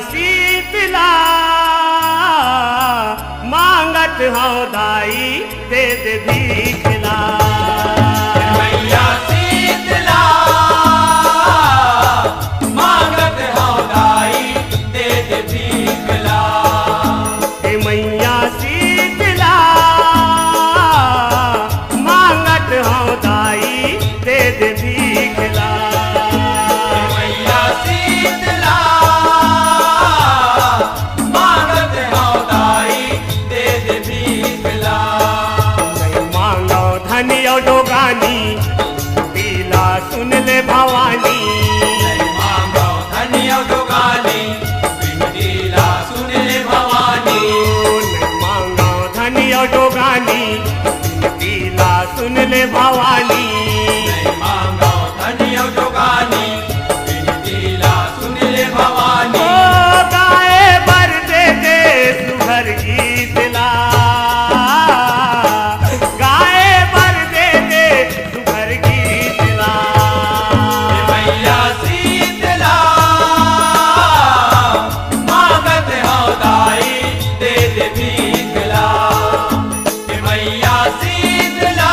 शीतला मांगत हूँ दाई दे दे भीखला। मैया शीतला मांगत हूँ दाई दे दे भीखला। मैया शीतला मांगत हूँ दाई दे दे भीखला। मैया शीतला मांगत हूँ दाई दे दे भीखला। नहीं मांगो धनी और डोगानी पीला सुन ले भवानी। नहीं मांगो धनी और डोगानी बिनतीला सुन ले भवानी। नहीं मांगो धनी और डोगानी पीला सुन ले भवानी। नहीं मांगो धनी और डोगानी बिनतीला सुन ले भवानी। ओ गाए बर दे दे सुघर गीत ला गाए बर दे दे सुघर गीत ला। मैया शीतला मांगत हूँ दाई दे दे भीखला। मैया शीतला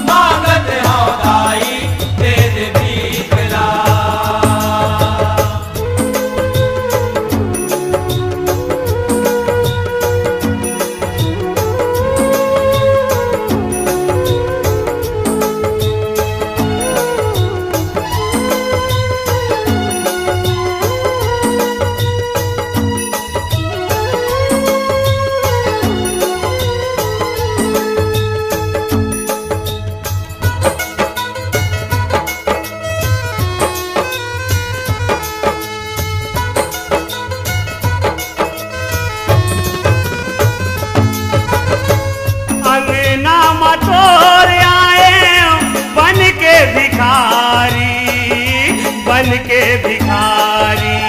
मांगत हूँ दाई दे दे भीखला। अंगना मटोर आए बन के भिखारी बन के भिखारी।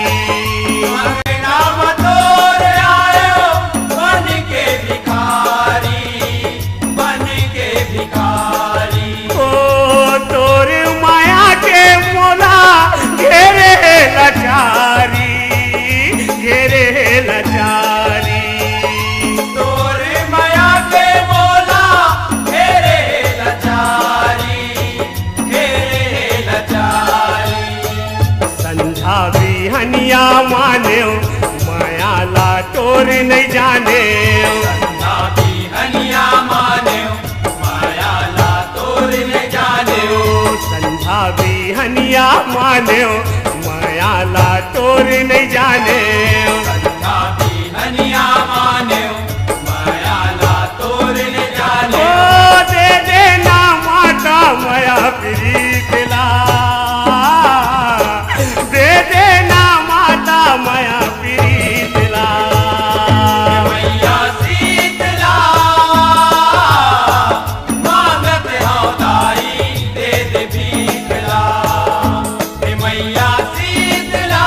अंगना मटोर आयो बन के भिखारी बन के भिखारी। ओ तोर माया के मोला घेरे लाचारी घेरे लाचारी। तोरे माया के मोला घेरे लाचारी घेरे लाचारी। संझा भी हनिया माने माया ला तोर नहीं जाने। संधा भी हनिया माने माया ला तोर न जाने। संझा भी हनिया माने माया ला तोर नहीं जाने। संधा भी हनिया माने माया ला तोर न ओ जाने। दे देना माता माया प्रीतला दे देना माता माया प्रीतला। मैया शीतला मांगत हूँ दाई दे दे भीखला। मैया शीतला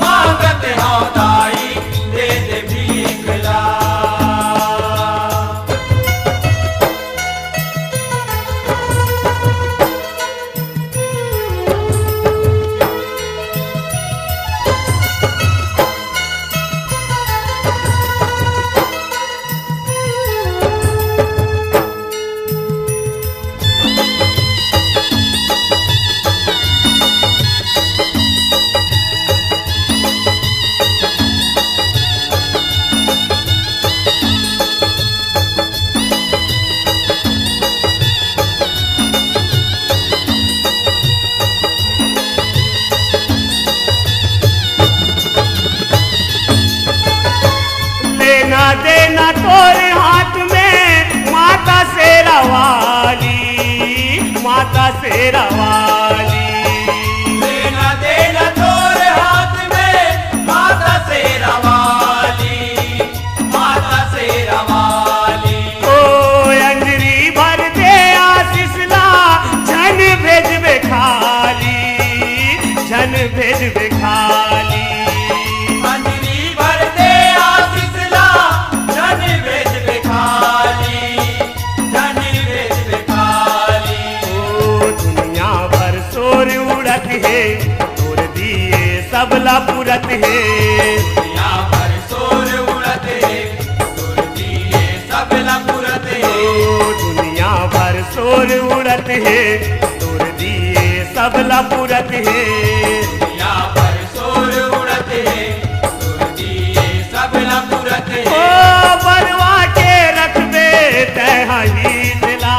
मांगत हूँ दाई दे दे भीखला। लेना देना तोरे हाथ में माता शेरा वाली माता शेरा वाली। लेना देना तोरे हाथ में माता शेरा वाली माता शेरा वाली। ओ अंजरी भर दे आशीष ला झन भेजबे खाली झन भेजबे खाली। अंजलि भर दे आशीष ला धन भेज भिखारी धन भेज भिखारी। ओ दुनिया भर शोर उड़त है तोर दिए सबला पुरत है दुनिया पर शोर उड़त है तोर दिए सबला पुरत ओ है बरवा के रखबे तही दिला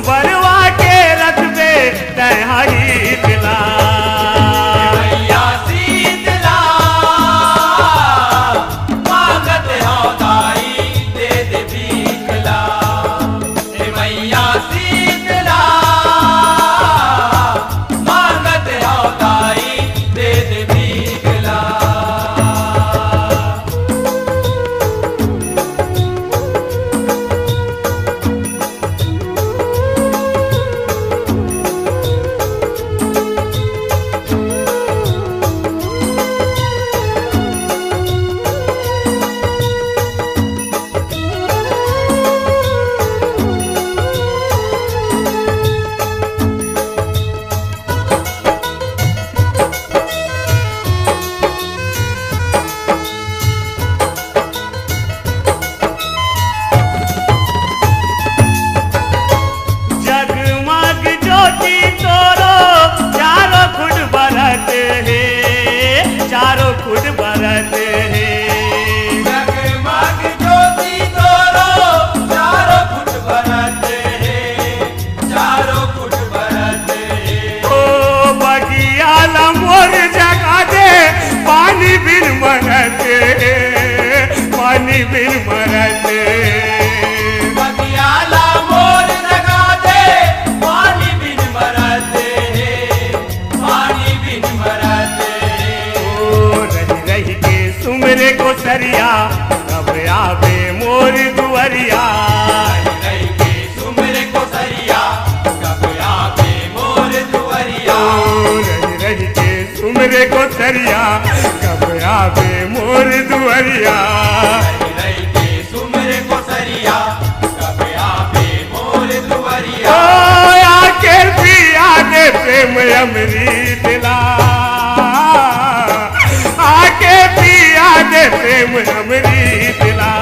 बरवा के रखबे तही दिला मैया शीतला मांगत हो दाई दे दे भीखला हे मैया शीतला मांगत हो दाई दे दे भीखला जगमग ज्योति तोरो चारों खुद बरत है चारों खुद बरत है जगमग ज्योति तोरो चारों फुट बरत है चारों फुट बरत है ओ बगिया मोर जगा दे पानी बिन मरत पानी बिन मरत बगियाला मोर लगा दे पानी बिन मरत है पानी बिन मरत है ओ रही रही के सुमरे को सरिया कब आवे मोर दुअरिया रही के सुमरे को सरिया कब आवे मोर दुआरिया ओ रही रही के सुमरे को सरिया कब आवे मोर दुअरिया रही के सुमरे को सरिया कब आवे मोर ओ दुआरिया आके पिया दे प्रेम अमृत दिला आके पिया दे प्रेम अमृत दिला